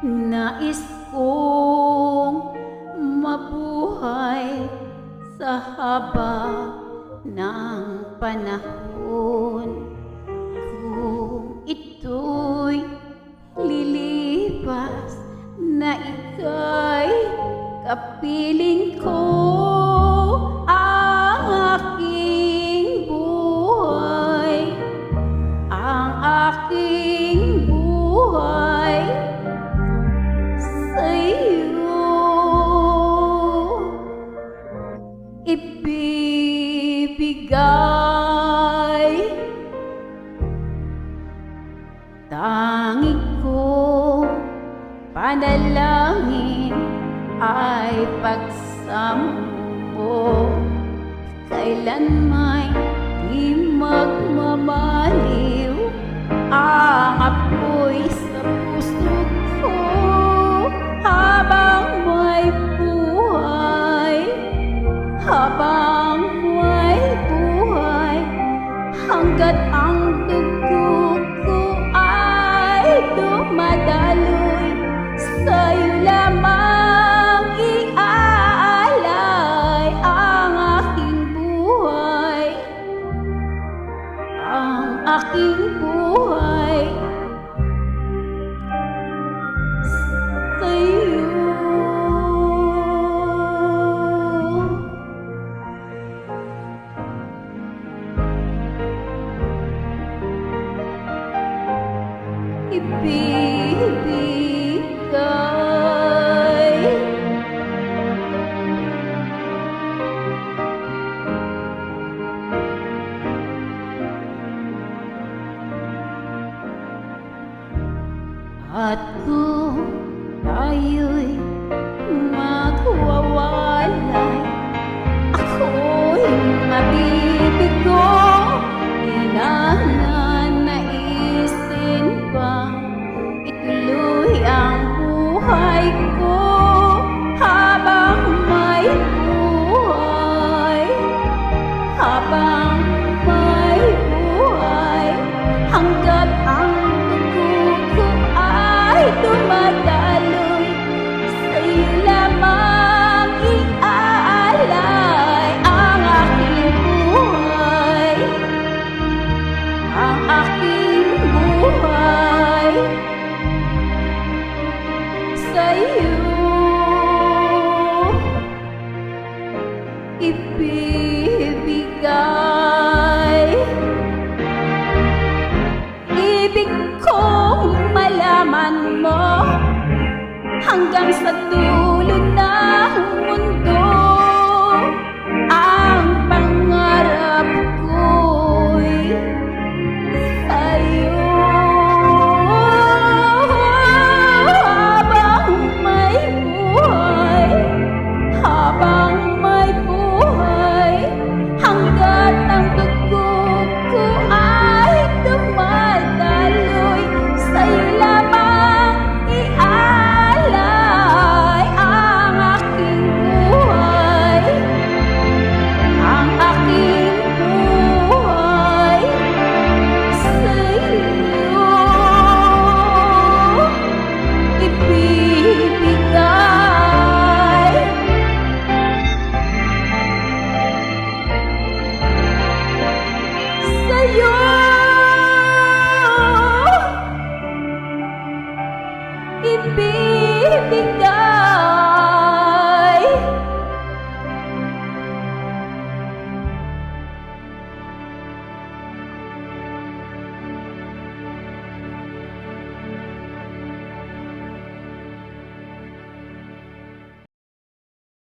Nais kong mabuhay sa haba ng panahon. Kung ito'y lilipas na ika'y kapiling ko, ang aking buhay, ang aking buhay sa'yo ibibigay. Tanging ko panalangin ay pagsamo, kailanman di magmamaliw ang apoy sa puso ko. Habang may buhay, habang may buhay, hanggat ang dugo ko ay dumadaloy, sa'yo lamang iaalay ang aking buhay, ang aking buhay sa'yo. Ibibigay. At kung tayo'y magwawalay, ako'y mabibigo. Naisin bang ituloy ang buhay ko habang may buhay, habang may buhay, hanggat ang dugo ko ay dumadaloy, sa'yo lamang iaalay ang aking buhay, ang aking buhay sa'yo ibibigay. Ibig kong malaman mo hanggang sa dulo ng mundo, ang pangarap ko'y sa'yo. Habang may buhay, habang may buhay, hanggat ang dugo ko ay dumadaloy, sa'yo lamang iaalay ang aking buhay, ang aking buhay sa'yo ibibigay. Sa'yo ibibigay.